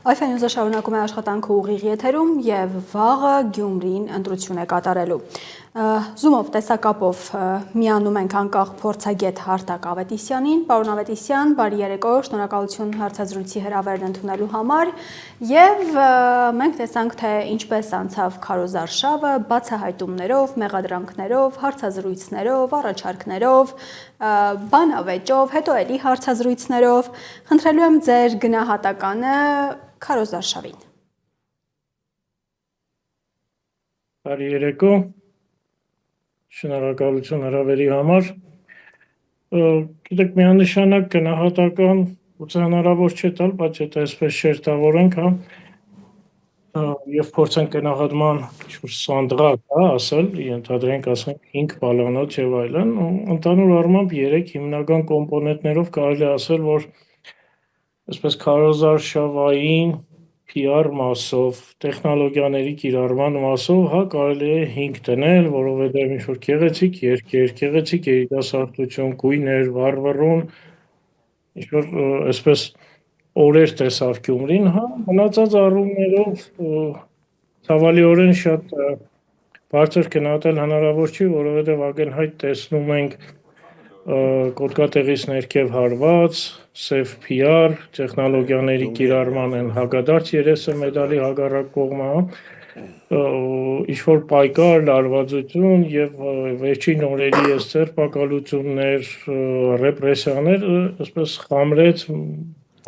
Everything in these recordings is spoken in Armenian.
Այֆա Նյուզը շարունակում է աշխատանքը ուղիղ եթերում եւ վաղը Գյումրին ընտրություն է կատարելու։ Zoom-ով տեսակապով միանում ենք անկախ փորձագետ Հարթակ Ավետիսյանին։ Պարոն Ավետիսյան, բարի երեկո, շնորհակալություն հարցազրույցի հրավերն ընդունելու համար եւ մենք տեսանք, թե ինչպես անցավ քարոզարշավը բացահայտումներով, մեղադրանքներով, հարցազրույցներով, առաջարկներով, բանավեճով, հետո էլի հարցազրույցներով։ Խնդրելու եմ ձեր գնահատականը քարոզարշավին։ Բարի երեկո, շնորհակալություն հրավերի համար։ Գիտեք, միանշանակ գնահատական ուղղակի հնարավոր չէ տալ, բայց եթե այսպես շերտավորենք, եւ փորձենք գնահատման ինչ-որ սանդղակ, ասել, ենթադրենք, ասենք 5 բալանոց եւ այլն, ընդհանուր առմամբ 3 հիմնական կոմպոնենտներով կարելի ասել, որ այսպես քարոզարշավային PR մասով, տեխնոլոգիաների կիրառման մասով, կարելի է 5 դնել, որովհետև ինչ-որ գեղեցիկ երկեր, գեղեցիկ երիտասարդություն, գույներ, վառվռուն, ինչ-որ այսպես օրեր տեսավ Գյումրին, մնացած առումներով ցավալիորեն շատ բարձր գնահատել հնարավոր չի, որովհետև ակնհայտ տեսնում ենք կոդկատեղից ներքև հարված, սև PR, տեխնոլոգիաների կիրառման են հակադարձ երեսը մեդալի հակառակ կողմը, ինչ-որ պայքար, լարվածություն եւ վերջին օրերի այս ձերբակալություններ, ռեպրեսիաներ, այսպես խամրեց,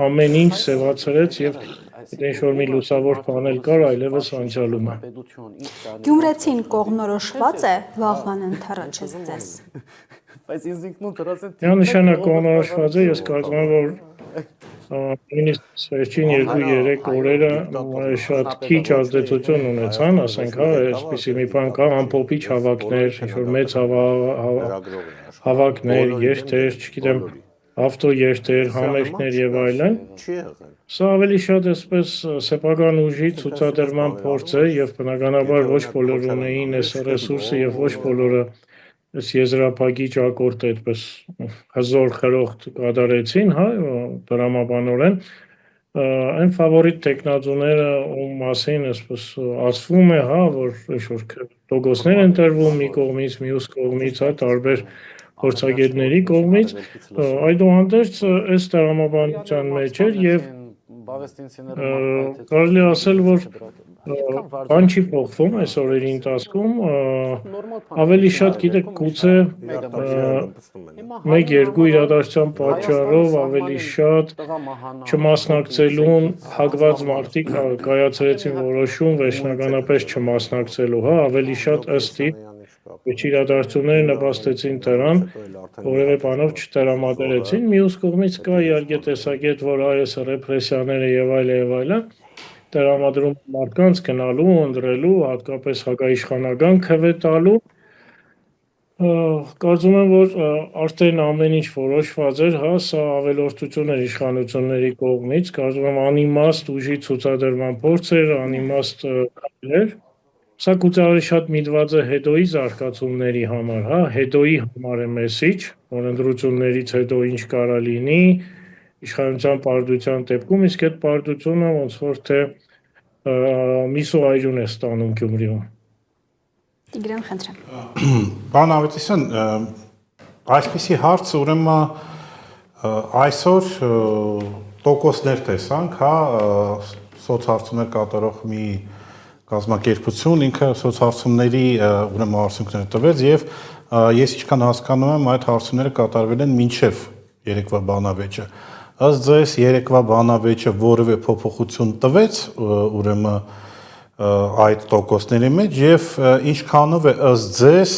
ամեն ինչ սևացրեց եւ այդ ինչ-որ մի լուսավոր բան էլ կար, այլևս անցյալում է։ Գյումրեցին կողմնորոշված է վաղվան ընթառաջից ձեզ։ Միանշանակ կողմնորոշված է, ես կարծում եմ, որ նույնիսկ վերջին 2-3 օրերը շատ քիչ ազդեցություն ունեցան, ասենք, այսպիսի մի բան կա, ամփոփիչ հավաքներ, ինչ-որ մեծ հավաքներ, երթեր, չգիտեմ, ավտոերթեր, համերգներ եւ այլն։ Սա ավելի շատ այսպես սեփական ուժի ցուցադրման փորձ է եւ բնականաբար ոչ բոլորը ունեին այս ռեսուրսը եւ ոչ բոլորը այս եզրափակիչ ակորդ այդպես հզոր խրոխտ կատարեցին, դրամաբանորեն, այն ֆավորիտ տեխնազուները, ում մասին այսպես ասվում է, որ ինչ-որ տոկոսներ են տրվում մի կողմից, մյուս կողմից, տարբեր փորձագետների կողմից, այդուհանդերձ այս դրամաբանության մեջ էր եւ կարելի ասել, որ բան չի փոխվում այս օրերի ընթացքում, ավելի շատ գիտեք գուցե 1-2 իրադարձության պատճառով ավելի շատ չմասնակցելուն հակված մարդիկ կայացրեցին որոշում վերջնականապես չմասնակցելու, ավելի շատ ըստ իրադարձությունները նպաստեցին դրան, որևէ բանով չտրամադրեցին, մյուս կողմից կա իհարկե տեսակետ, որ այս ռեպրեսիաները եւ այլն տրամադրում մարդկանց գնալու, ընտրելու, հատկապես հակաիշխանական քվե տալու, կարծում եմ, որ արդեն ամեն ինչ որոշված էր, սա ավելորդություն էր իշխանությունների կողմից, կարծում եմ անիմաստ ուժի ցուցադրման փորձ էր, անիմաստ քայլեր, սա գուցե ավելի շատ միտված է հետոյի զարգացումների համար, հետոյի համար է մեսիջ, որ ընտրություններից հետո ինչ կարա լինի, իշխանության պարտության դեպքում, իսկ այդ պարտությունը ոնց որ թե միսոայրուն է ստանում Գյումրիում։ Տիգրան, խնդրեմ։ Պարոն Ավետիսյան, այսպիսի հարց ուրեմն այսօր տոկոսներ տեսանք, սոցհարցումներ կատարող մի կազմակերպություն, ինքը սոցհարցումների ուրեմն արդյունքները տվեց եւ ես ինչքան հասկանում եմ, այդ հարցումները կատարվել են մինչեւ երեկվա բանավեճը։ Ըստ ձեզ երեկվա բանավեճը որևէ փոփոխություն տվեց ուրեմն այդ տոկոսների մեջ եւ ինչքանով է ըստ ձեզ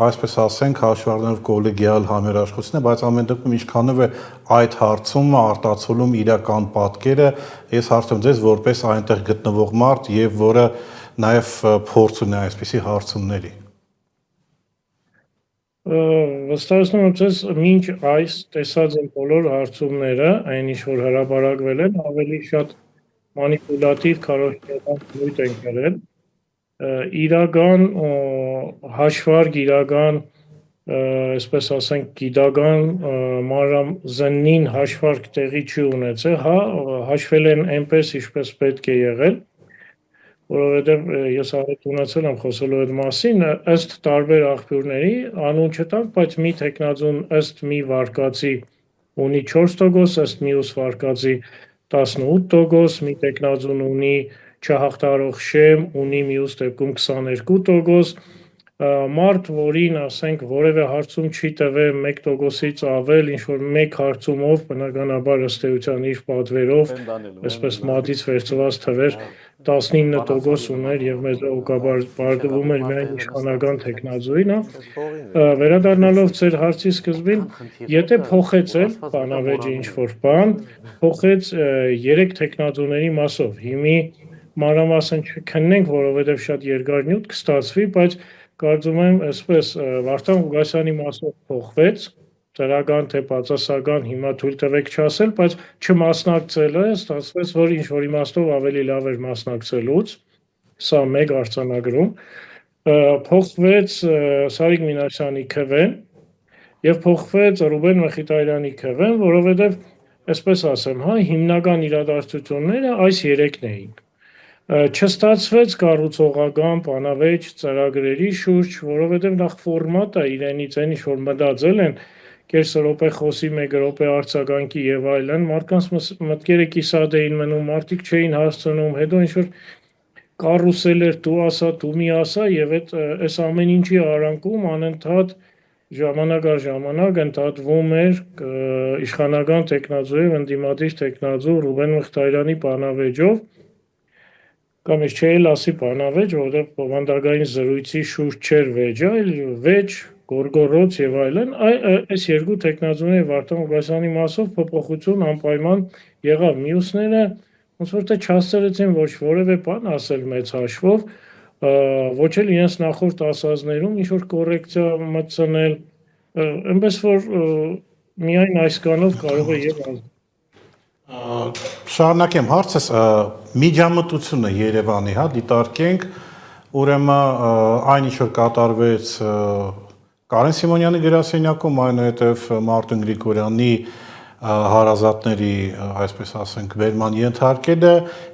այսպես ասենք հաշվառնելով կոլեգիալ համերաշխությունը, բայց ամեն դեպքում ինչքանով է այդ հարցումը արտացոլում իրական պատկերը, ես հարցում ձեզ որպես այնտեղ գտնվող մարդ եւ որը նաեւ փորձ ունի այսպիսի հարցումների։ Վստահեցնում եմ ձեզ, մինչ այս տեսած են բոլոր հարցումները, այն ինչ որ հրապարակվել են, ավելի շատ մանիպուլատիվ քարոզչական բնույթ են կրել, իրական հաշվարկ, իրական այսպես ասենք, գիտական մանրազնին հաշվարկ տեղի չի ունեցել, հա, հաշվել են այնպես, ինչպես պետք է եղել, որովհետև ես առիթ ունեցել եմ խոսելու այդ մասին, ըստ տարբեր աղբյուրների, անուն չտանք, բայց մի տեխնազուն ըստ մի վարկածի ունի 4%, ըստ մյուս վարկածի 18%, մի տեխնազուն ունի չհաղթարող շեմ, ունի մյուս դեպքում 22%, մարդ, որին ասենք որևէ հարցում չի տվել 1%-ից ավել, ինչ-որ մեկ հարցումով, բնականաբար ըստ էության իր պատվերով, այսպես մատից վերցված թվեր 19% ուներ եւ մեզ ուղղակի էր միայն իշխանական տեխնազույն, վերադառնալով ձեր հարցի սկզբին, եթե փոխեց էլ բանավեճը ինչ-որ բան, փոխեց 3 տեխնազուների մասով, հիմի մանրամասն չքննենք, որովհետեւ շատ երկար նյութ կստացվի, բայց կարծում եմ, այսպես Վարդան Ղուկասյանի մասով փոխվեց, դրական թե բացասական հիմա թույլ տվեք չասել, բայց չմասնակցելը ստացվեց, որ ինչ-որ իմաստով ավելի լավ էր մասնակցելուց, սա մեկ արձանագրում, փոխվեց Սարիկ Մինասյանի քվեն եւ փոխվեց Ռուբեն Մխիթարյանի քվեն, որովհետեւ այսպես ասեմ, հա, հիմնական իրադարձությունները այս 3-ն էին։ Չստացվեց կառուցողական բանավեճ ծրագրերի շուրջ, որովհետև նախ ֆորմատը իրենից այն ինչ որ մտածել են, կես րոպե խոսի, 1 րոպե արձագանքի եւ այլն, մարդկանց մտքերը կիսատ էին մնում, մարդիկ չէին հասցնում, հետո ինչ որ կարուսել էր դու ասա, դու մի ասա եւ այս ամեն ինչի արանքում անընդհատ ժամանակ առ ժամանակ ընդհատվում էր իշխանական տեխնազոյով ընդդիմադիր տեխնազո Ռուբեն Մխիթարյանի բանավեճով կամ ես չէի լասի բանավեճ, որովհետև բովանդակային զրույցի շուրջ չէր վեճը, այլ վեճ, գորգորոց եւ այլն, այս 2 տեխնազոների Վարդան Ղուկասյանի մասով փոփոխություն անպայման եղավ։ Մյուսները ոնց որ թե չհասցրեցին ոչ որևէ բան ասել մեծ հաշվով, ոչ էլ իրենց նախորդ ասածներում ինչ որ կոռեկցիա մտցնել, այնպես որ միայն այս կանով կարող է եւ Շարունակեմ հարցս, միջամտությունը Երևանի, հա, դիտարկենք, ուրեմն այն ինչ որ կատարվեց Կարեն Սիմոնյանի գրասենյակում, այնուհետև Մարտին Գրիգորյանի հարազատների, այսպես ասենք, վերման ենթարկելը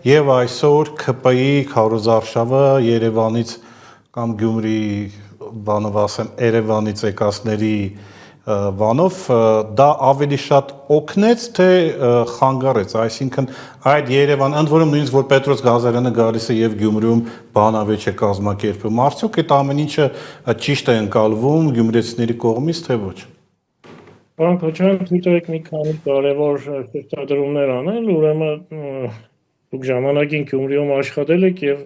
եւ այսօր ՔՊ-ի քարոզարշավը Երևանից կամ Գյումրի, բանով ասեմ, Երևանից եկածների բանով դա ավելի շատ օգնեց թե խանգարեց, այսինքն այդ Երևան, ընդ որում նույնիսկ որ Պետրոս Ղազարյանը գալիս է եւ Գյումրիում բանավեճ է կազմակերպում, արդյոք այդ ամեն ինչը ճիշտ է ընկալվում գյումրեցիների կողմից թե ոչ։ Պարոն Քոչարյան, թույլ տվեք մի քանի կարևոր շեշտադրումներ անել, ուրեմն դուք ժամանակին Գյումրիում աշխատել եք եւ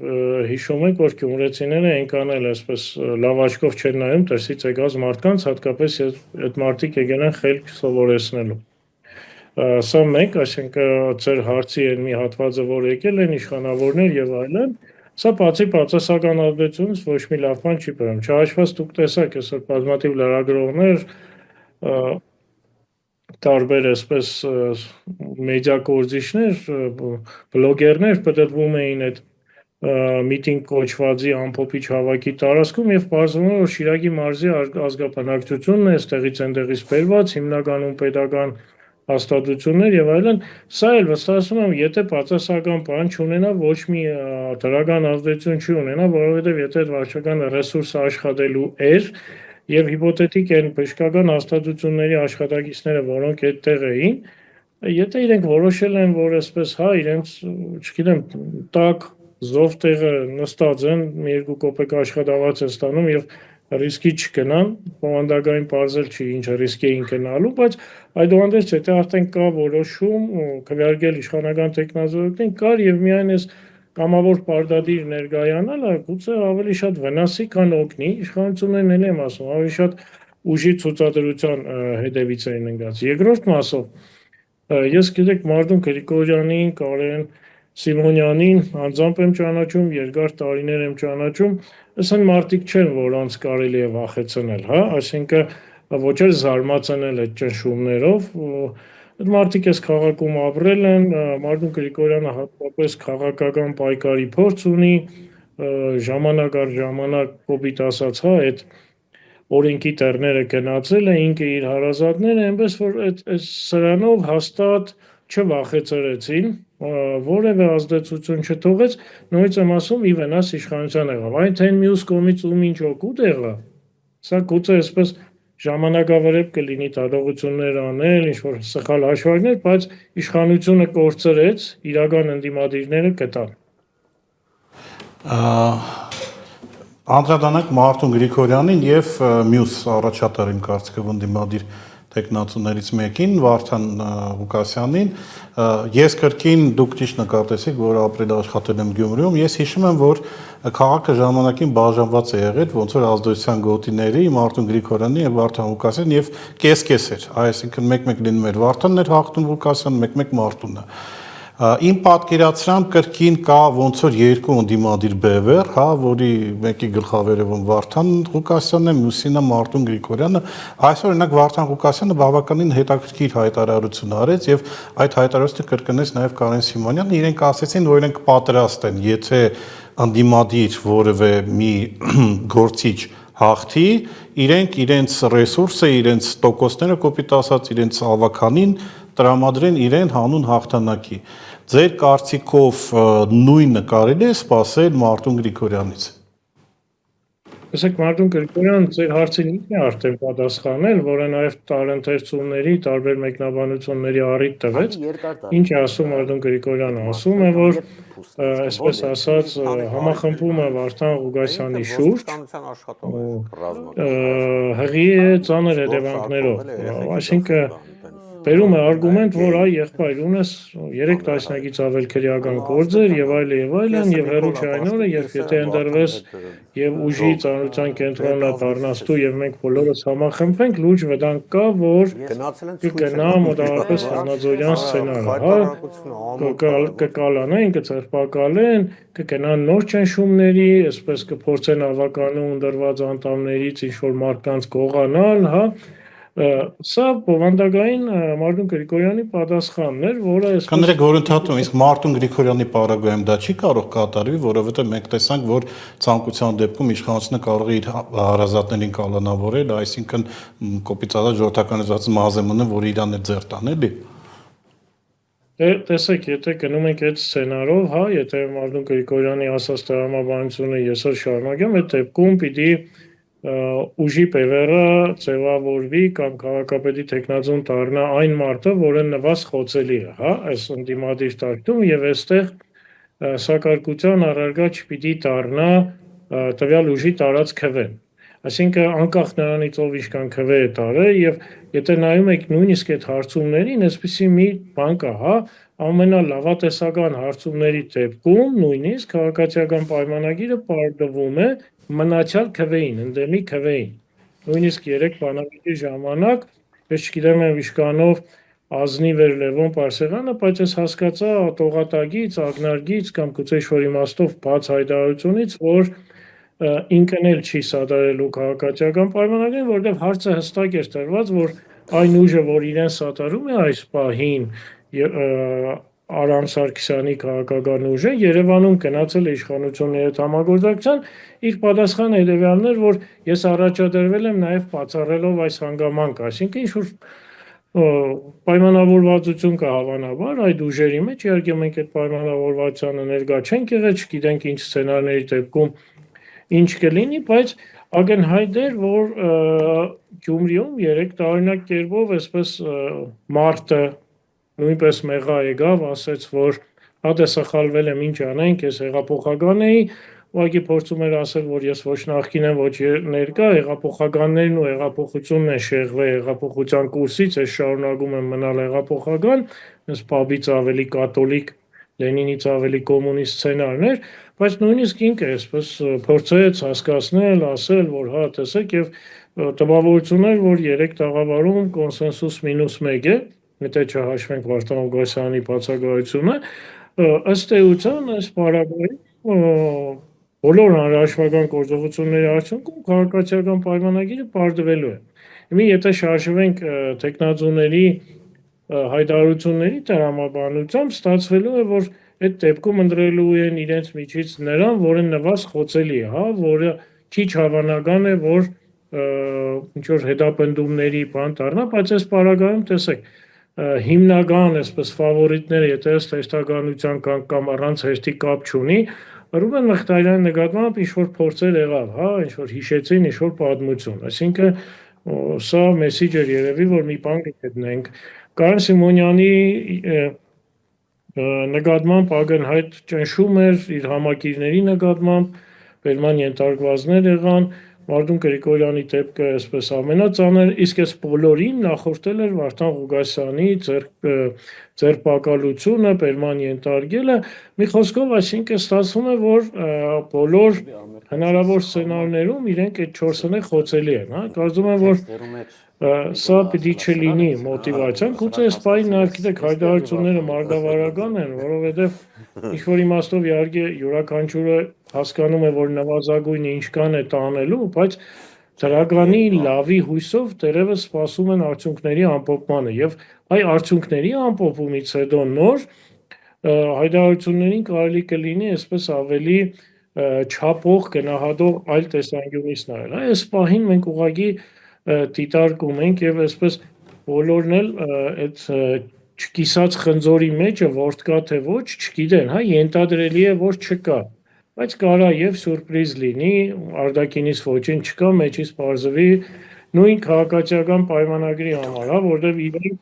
հիշում եք, որ գյումրեցիները այնքան էլ այսպես լավ աչքով չեն նայում դրսից եկած մարդկանց, հատկապես այդ մարդիկ եկել են խելք սովորեցնելու։ Սա մեկ, այսինքն ձեր հարցի այն մի հատվածը, որ եկել են իշխանավորներ եւ այլն, սա բացի բացասական ազդեցությունից ոչ մի լավ բան չի բերում։ Չհաշված դուք տեսաք, այսօր բազմաթիվ լրագրողներ տարբեր այսպես մեդիա գործիչներ, բլոգերներ պատտվում էին այդ միտինգ կոչվածի ամփոփիչ հավաքի տարածքում եւ բարձրանում որ Շիրակի մարզի ազգաբնակչությունն է, այստեղից այնտեղից բերված, հիմնականում պետական հաստատություններ եւ այլն, սա էլ վստահում եմ, եթե բացասական բան չունենա, ոչ մի դրական ազդեցություն չի ունենա, որովհետեւ եթե այդ վարչական ռեսուրսը աշխատելու էր եւ հիպոթետիկ են բժշկական հաստատությունների աշխատակիցները, որոնք այդտեղ էին, եթե իրենք որոշել են, որ այսպես հա, իրենց, չգիտեմ, տակ զով տեղը նստած են, 1-2 կոպեկ աշխատավարձ են ստանում եւ ռիսկի չգնան, բովանդակային բարձր չի ինչ ռիսկ էին գնալու, բայց այդուհանդերձ եթե արդեն կա որոշում քվեարկել իշխանական տեխնազոյին կար եւ միայն այս կամավոր պարտադիր ներկայանալը գուցե ավելի շատ վնասի, քան օգնի, իշխանություններն էլ եմ ասում, ավելի շատ ուժի ցուցադրության հետևից էին ընկած։ Երկրորդ մասով ես գիտեք Մարտին Գրիգորյանին, Կարեն Սիմոնյանին անձամբ եմ ճանաչում, երկար տարիներ եմ ճանաչում, այս են մարդիկ չեն, որոնց կարելի է վախեցնել, հա, այսինքն ոչ էլ զարմացնել այդ ճնշումներով, այդ մարդիկ այս քաղաքում ապրել են, Մարտին Գրիգորյանը հատկապես քաղաքական պայքարի փորձ ունի, ժամանակ առ ժամանակ կոպիտ ասած, հա, այդ օրենքի տերները գնացել է, ինքը իր հարազատները, այնպես որ այդ սրանով հաստատ չվախեցրեցին, որևէ ազդեցություն չթողեց, նույնիսկ եմ ասում ի վնաս իշխանության եղավ։ Այն թե մյուս կողմից ում ինչ օգուտ եղավ, սա գուցե այսպես ժամանակավերև կլինի տարողություններ անել, ինչ որ սխալ հաշվարկներ, բայց իշխանությունը կորցրեց, իրական ընդդիմադիրները գտան։ Անդրադառնանք Մարտուն Գրիգորյանին եւ մյուս առաջատարին կարծիքը ընդդիմադիր տեխնացուներից մեկին Վարդան Ղուկասյանին։ Ես կրկին դուք ճիշտ նկատեցիք, որ ապրել աշխատել եմ Գյումրիում, ես հիշում եմ, որ քաղաքը ժամանակին բաժանված է եղել, ոնց որ ազդեցության գոտիների Մարտուն Գրիգորյանի եւ Վարդան Ղուկասյան եւ կես-կես էր, այսինքն մեկ-մեկ լինում էր Վարդանն էր հաղթում Ղուկասյանը, մեկ-մեկ Մարտունը։ Իմ պատկերացրամբ կրկին կա ոնց որ երկու ընդդիմադիր բևեռ, հա, որի մեկի գլխավերևում Վարդան Ղուկասյանն է, մյուսինը Մարտուն Գրիգորյանը։ Այսօր օրինակ Վարդան Ղուկասյանը բավականին հետաքրքիր հայտարարություն արեց եւ այդ հայտարարությունը կրկնեց նաեւ Կարեն Սիմոնյանը, իրենք ասեցին, որ իրենք պատրաստ են, եթե ընդդիմադիր որևէ մի գործիչ հաղթի, իրենք իրենց ռեսուրսը, իրենց տոկոսները, կոպիտ ասած, իրենց ավականին տրամադրեն իրեն հանուն հաղթանակի։ Ձեր կարծիքով նույնը կարելի է սպասել Մարտուն Գրիգորյանից։ Տեսեք, Մարտուն Գրիգորյան ձեր հարցին ինքն է արդեն պատասխանել, որը նաև տարընթերցումների, տարբեր մեկնաբանությունների առիթ տվեց։ Ինչ է ասում Մարտուն Գրիգորյանը, ասում է, որ այսպես ասած համախմբում է Վարդան Ղուկասյանի շուրջ, հղի է ծանր հետևանքներով, այսինքն բերում է արգումենտ, որ այ եղբայր ունես 3 տասնյակից ավել քրեական գործեր եւ այլն եւ հերո չէ այն օրը, երբ եթե ընդրվես եւ ուժի ծանրության կենտրոնը դառնաս դու եւ մենք բոլորս համախմբենք, լուրջ վտանգ կա, որ կգնա մոտավորապես Վանաձորյան սցենարը, հա, կկալանեն, կծերպակալեն, կգնան նոր ճնշումների, այսպես կփորձեն ավականում դրված անդամներից ինչ որ մարդկանց գողանալ, հա։ Սա բովանդակային Մարտուն Գրիգորյանի պատասխանն էր, որը այսպես Կներեք, որ ընդհատում, իսկ Մարտուն Գրիգորյանի պարագայում դա չի կարող կատարվի, որովհետև մենք տեսանք, որ ցանկության դեպքում իշխանությունը կարող է իր հարազատներին կալանավորել, այսինքն կոպիտ ասած ժողովրդականացած մազեմունը, որ իրան է ձեռ տան, էլի։ Տեսեք, եթե գնում ենք այդ սցենարով, հա, եթե Մարտուն Գրիգորյանի ասած տրամաբանությունը ես էլ շարունակեմ, այդ դեպքում պիտի ուժի բևեռը ձևավորվի կամ քաղաքապետի տեխնազոն դառնա այն մարդը, որը նվազ խոցելի է, հա, այս ընդդիմադիր տարածքում եւ այստեղ սակարկության առարգա չպիտի դառնա տվյալ ուժի տարած քվեն։ Այսինքն անկախ նրանից ով ինչքան քվե է տարել եւ եթե նայում եք նույնիսկ այդ հարցումներին, այսպեսի մի բան կա, հա, ամենալավատեսական հարցումների դեպքում նույնիսկ քաղաքացիական պայմանագիրը պարտվում է մնացյալ քվեին, ընդդեմի քվեին։ Նույնիսկ 3 բանավեճի ժամանակ, ես չգիտեմ եմ իշկանով ազնիվ էր Լևոն Պարսեղյանը, բայց ես հասկացա տողատագից, ակնարկից կամ գուցե ինչ-որ իմաստով բաց հայտարարությունից, որ ինքն էլ չի սատարելու քաղաքացիական պայմանագրին, որովհետև հարցը հստակ էր տրված, որ այն ուժը, որ իրեն սատարում է այս պահին, Արամ Սարգսյանի քաղաքական ուժը Երևանում գնացել է իշխանությունների հետ համագործակցության, իր պատասխանը հետևյալն էր, որ ես առաջադրվել եմ նաև բացառելով այս հանգամանքը, այսինքն ինչ-որ պայմանավորվածություն կա հավանաբար այդ ուժերի մեջ, իհարկե մենք այդ պայմանավորվածությանը ներկա չենք եղել, չգիտենք ինչ սցենարների դեպքում ինչ կլինի, բայց ակնհայտ էր, որ Գյումրիում 3 տարօրինակ կերպով այսպես մարտը նույնպես մեղա եկավ, ասեց, որ հատ է սխալվել եմ, ինչ անենք, ես հեղափոխական էի, ուղղակի փորձում էր ասել, որ ես ոչ նախկին եմ, ոչ ներկա, հեղափոխականներն ու հեղափոխությունն են շեղվել հեղափոխության կուրսից, ես շարունակում եմ մնալ հեղափոխական, ես պաբից ավելի կաթոլիկ, Լենինից ավելի կոմունիստ սցենարներ, բայց նույնիսկ ինքը այսպես փորձեց հասկացնել, ասել, որ հա, տեսեք, եւ տպավորություն էր, որ 3 տաղավարում կոնսենսուս -1 է, եթե չհաշվենք Վարդան Ղուկասյանի բացակայությունը, ըստ էության այս պարագայում բոլոր հանրահաշվական գործողությունների արդյունքում քաղաքացիական պայմանագիրը պարտվելու է։ Հիմա եթե շարժվենք տեխնազոների հայտարարությունների տրամաբանությամբ, ստացվելու է, որ այդ դեպքում ընտրելու են իրենց միջից նրան, որը նվազ խոցելի է, հա, որը քիչ հավանական է, որ ինչ որ հետապնդումների բան դառնա, բայց այս պարագայում տեսեք, հիմնական այսպես ֆավորիտները, եթե ըստ հեշտականության կամ առանց հեշտի կապ չունի, Ռուբեն Մխիթարյանի նկատմամբ ինչ որ փորձեր եղավ, հա, ինչ որ հիշեցին, ինչ որ պատմություն, այսինքն սա մեսիջեր երևի, որ մի բան կգտնենք։ Կարեն Սիմոնյանի նկատմամբ ակնհայտ ճնշում էր իր համակիրների նկատմամբ, բերման ենթարկվածներ եղան, Մարտուն Գրիգորյանի դեպքը այսպես ամենածանր, իսկ այս բոլորին նախորդել էր Վարդան Ղուկասյանի ձերբակալությունը, բերման ենթարկելը, մի խոսքով, այսինքն ստացվում է, որ բոլոր հնարավոր սցենարներում իրենք այդ 4-ը խոցելի են, հա, կարծում եմ, որ սա պիտի չլինի մոտիվացիան, գուցե այս պահին նաև գիտեք հայտարարությունները մարգավարական են, որովհետև ինչ-որ իմաստով իհարկե յուրաքանչյուրը հասկանում է, որ նվազագույնը ինչքան է տանելու, բայց դրականի լավի հույսով դեռևս սպասում են արդյունքների ամփոփմանը եւ այ արդյունքների ամփոփումից հետո նոր հայտարարություններին կարելի կլինի այսպես ավելի չափող գնահատող այլ տեսանկյունից նայել։ Այս պահին մենք ուղղակի դիտարկում ենք եւ այսպես բոլորն էլ այդ չկիսած խնձորի մեջը որտ կա թե ոչ չգիտեն, հա, ենթադրելի է որ չկա, բայց կարա եւ սուրպրիզ լինի, արտաքինից ոչինչ չկա, մեջից բարձվի նույն քաղաքացիական պայմանագրի համար, հա, որտեղ իրենք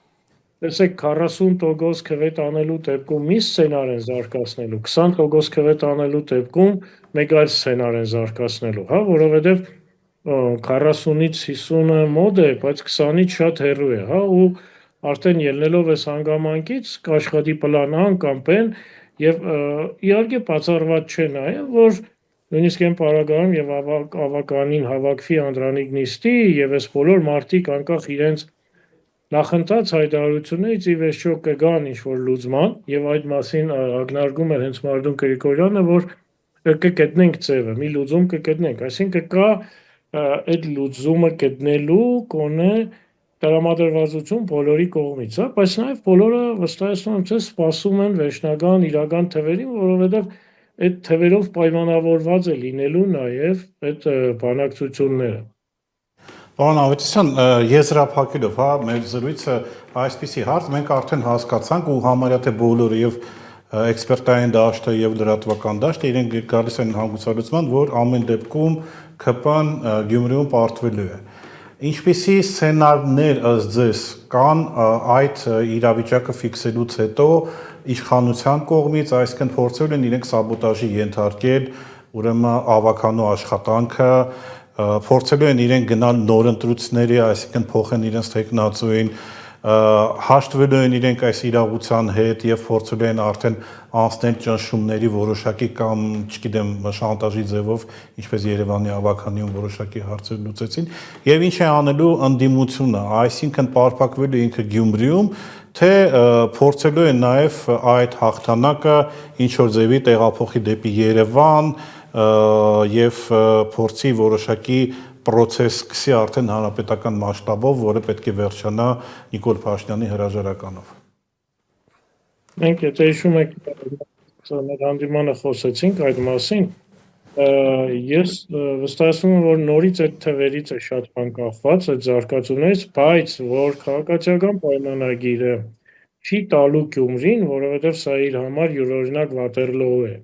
տեսեք 40% քվետ անելու դեպքում մի սցենար են զարգացնելու, 20% քվետ անելու դեպքում մեկ այլ սցենար են զարգացնելու, հա, որովհետեւ 40-ից 50-ը մոդ է, բայց 20-ից շատ հեռու է, հա, ու արդեն ելնելով այս հանգամանքից կաշխատի պլան A կամ B-ն եւ իհարկե բացառված չէ նաեւ, որ նույնիսկ այն պարագայում եւ ավականին հավաքվի Անդրանիկ նիստի եւ այս բոլոր մարդիկ անկախ իրենց նախընթաց հայտարարություններից ի վերջո կգան ինչ-որ լուծման եւ այդ մասին ակնարկում էր հենց Մարտուն Գրիգորյանը, որ կգտնենք ձևը, մի լուծում կգտնենք, այսինքն կա այդ լուծումը գտնելու կոնե տրամադրվածություն բոլորի կողմից, հա, բայց նաեւ բոլորը վստահեցնում եմ, թե սպասում են վերջնական իրական թվերին, որովհետեւ այդ թվերով պայմանավորված է լինելու նաեւ այդ բանակցությունները։ Պարոն Ավետիսյան, եզրափակելով, հա, մեր զրույցը այսպիսի հարց մենք արդեն հասկացանք ու համարյա թե բոլորը եւ էքսպերտային դաշտը եւ լրատվական դաշտը իրենք գալիս են հանգուցալուծման, որ ամեն դեպքում ԿՊ-ն Գյումրիում պարտվելու է։ Ինչպիսի սցենարներ ըստ ձեզ կան այդ իրավիճակը ֆիքսելուց հետո իշխանության կողմից, այսինքն փորձել են իրենք սաբոտաժի ենթարկել, ուրեմն ավականու աշխատանքը, փորձելու են իրենք գնալ նոր ընտրությունների, այսինքն փոխեն իրենց տեխնացուին, հաշտվելու են իրենք այս իրավության հետ եւ փորձելու են արդեն անցնել ճնշումների որոշակի կամ, չգիտեմ, շանտաժի ձևով, ինչպես Երևանի ավականիում որոշակի հարցեր լուծեցին, եւ ինչ է անելու ընդդիմությունը, այսինքն պարփակվելու ինքը Գյումրիում, թե փորձելու են նաեւ այդ հաղթանակը ինչ որ ձևի տեղափոխի դեպի Երևան եւ փորձի որոշակի պրոցես սկսի արդեն հանրապետական մասշտաբով, որը պետք է վերջանա Նիկոլ Փաշինյանի հրաժարականով։ Մենք եթե հիշում եք, մեր հանդիպմանը խոսեցինք այդ մասին, ես վստահեցնում եմ, որ նորից այդ թվերից է շատ բան կախված, այդ զարգացումներից, բայց որ քաղաքացիական պայմանագիրը չի տալու Գյումրին, որովհետև սա իր համար յուրօրինակ Վատերլoo է։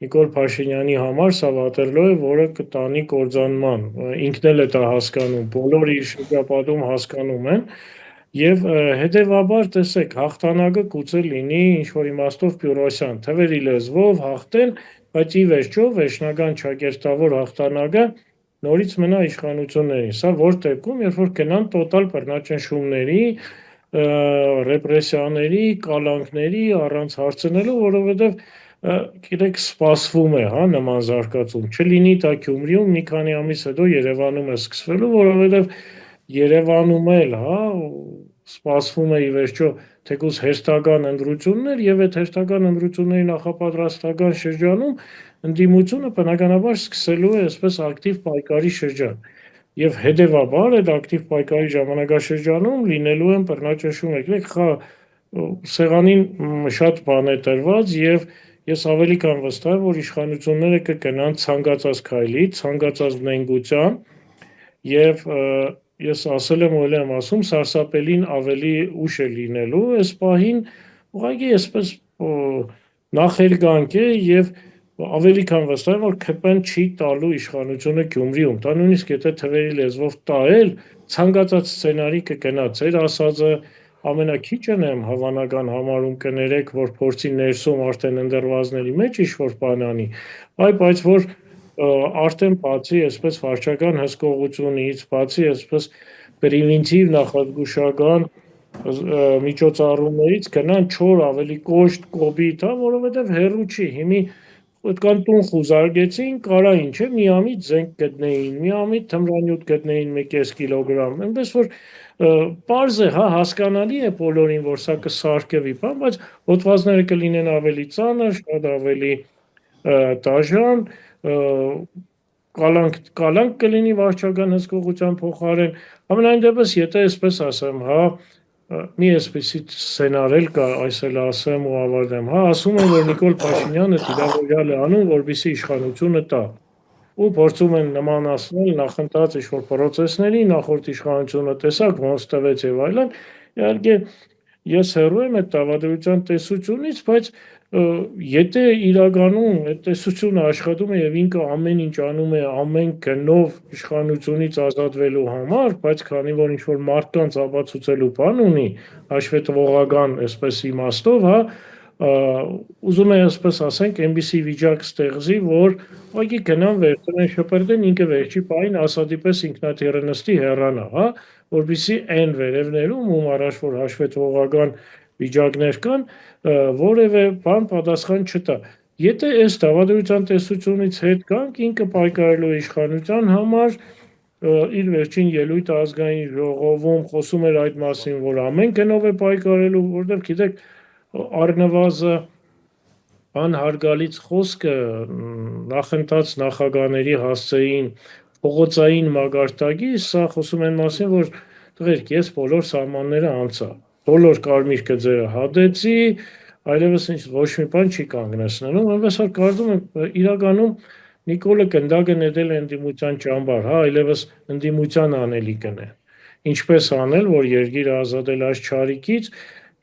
Նիկոլ Փաշինյանի համար սա Վատերլoo է, որը կտանի կործանման, ինքն էլ է դա հասկանում, բոլորը իր շրջապատում հասկանում են, եւ հետեւաբար տեսեք, հաղթանակը գուցե լինի ինչ-որ իմաստով Պյուրոսյան, թվերի լեզվով հաղթեն, բայց ի վերջո վերջնական ճակերտավոր հաղթանակը նորից մնա իշխանություններին, սա որ դեպքում, երբ որ գնան տոտալ բռնաճնշումների, ռեպրեսիաների, կալանքների առանց հարցնելու, որովհետեւ գիտեք սպասվում է, հա, նման զարգացում, չլինի դա Գյումրիում մի քանի ամիս հետո Երևանում է սկսվելու, որովհետև Երևանում էլ, հա, սպասվում է ի վերջո թեկուզ հերթական ընտրություններ եւ այդ հերթական ընտրությունների նախապատրաստական շրջանում ընդդիմությունը բնականաբար սկսելու է այսպես ակտիվ պայքարի շրջան եւ հետեւաբար այդ ակտիվ պայքարի ժամանակաշրջանում լինելու են բռնաճնշումներ, գիտեք, սեղանին շատ բան է տրված եւ ես ավելի կան վստահ եմ, որ իշխանությունները կգնան ցանկացած քայլի, ցանկացած նենգության եւ ես ասել եմ, ել եմ ասում, սարսափելին ավելի ուշ է լինելու, այս պահին ուղղակի այսպես նախերգանք է եւ ավելի քան վստահ եմ, որ ՔՊ-ն չի տալու իշխանությունը Գյումրիում, դա նույնիսկ եթե թվերի լեզվով տալ, ցանկացած սցենարի կգնա, ձեր ասածը ամենակիչն եմ հավանական համարում կներեք, որ փորձի ներսում արդեն ընդրվածների մեջ ինչ-որ բան անի, բայց որ արդեն բացի այսպես վարչական հսկողությունից, բացի այսպես պրևենտիվ նախազգուշական միջոցառումներից գնան չոր ավելի կոշտ կոպիտ, որովհետև հեռու չի, հիմի այդքան տուն խուզարկեցին, կարա ինչ է, միամիտ զենք գտնեին, միամիտ թմրանյութ գտնեին 1.5 կիլոգրամ, այնպես որ պարզ է, հասկանալի է բոլորին, որ սա կսարկվի, բայց հոդվածները կլինեն ավելի ծանր, շատ ավելի դաժան, կալանք կլինի վարչական հսկողության փոխարեն, ամենայն դեպս, եթե այսպես ասեմ, մի այսպեսի սցենար էլ կա, այս էլ ասեմ ու ավարտեմ, ասում են, որ Նիկոլ Փաշինյանը դիվանորյալ է անում, որպեսզի իշխանությունը տա, ու փորձում են նմանացնել նախընտրած ինչ-որ պրոցեսների, նախորդ իշխանությունը տեսակ, ոնց տվեց եւ այլն, իհարկե ես հեռու եմ այդ դավադրության տեսությունից, բայց եթե իրականում այդ տեսությունը աշխատում է եւ ինքը ամեն ինչ անում է ամեն գնով իշխանությունից ազատվելու համար, բայց քանի որ ինչ-որ մարդկանց ապացուցելու բան ունի, հաշվետվողական այսպես իմաստով, ուզում է այսպես ասենք, այնպիսի վիճակ ստեղծի, որ ուղղակի գնան վերցնեն շպրտեն, ինքը վերջի պահին Ասադի պես ինքնաթիռը նստի հեռանա, որպեսզի այն վերևներում, ում առաջ որ հաշվետվողական վիճակներ կան, որևէ բան պատասխան չտա։ Եթե այս դավադրության տեսությունից հետ գանք, ինքը պայքարելու է իշխանության համար, իր վերջին ելույթը ազգային ժողովում խոսում էր այդ մասին, որ ամեն գնով է պայքարելու, որտեղ գիտեք, առնվազն անհարգալից խոսքը նախընտրած նախագահների հասցեին փողոցային մագարտակի, սա խոսում են մասին, որ տղերք, ես բոլոր սահմանները անցա, բոլոր կարմիր գծերը հատեցի, այլևս ոչ մի բան չի կանգնեցնելու, այնպես որ կարծում եմ իրականում Նիկոլը գնդակը նետել է ընդդիմության ճամբար, այլևս ընդդիմության անելիքն է։ Ինչպես անել, որ երկիրը ազատել այս չարիքից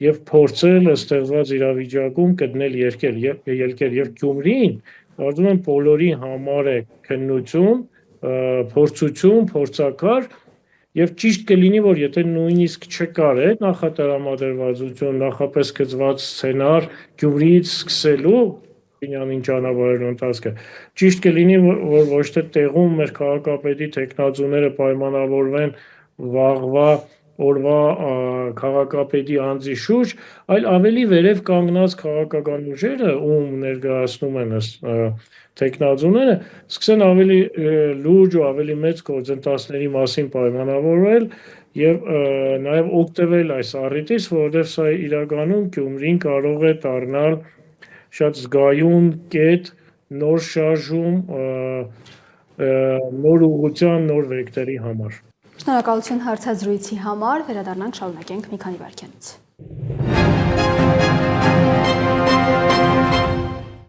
եւ փորձել ստեղծված իրավիճակում գտնել ելքեր եւ Գյումրին, կարծում եմ բոլորի համար է քննություն, փորձություն, փորձակար եւ ճիշտ կլինի, որ եթե նույնիսկ չկար այդ նախատրամադրվածություն, նախապես գծված սցենար Գյումրիից սկսելու Փաշինյանին ճանապարհելու ընթացքը, ճիշտ կլինի, որ ոչ թե տեղում մեր քաղաքապետի տեխնացուները պայմանավորվեն վաղվա օրվա քաղաքապետի անձի շուրջ, այլ ավելի վերև կանգնած քաղաքական ուժերը, ում ներկայացնում են տեխնացուները, սկսեն ավելի լուրջ ու ավելի մեծ գործընթացների մասին պայմանավորվել եւ նաեւ օգտվել այս առիթից, որովհետեւ սա իրականում Գյումրին կարող է դառնալ շատ զգայուն կետ, նոր շարժում, նոր ուղղության, նոր վեկտորի համար։ Շնորհակալություն հարցազրույցի համար, վերադառնանք շարունակենք մի քանի վայրկյանից։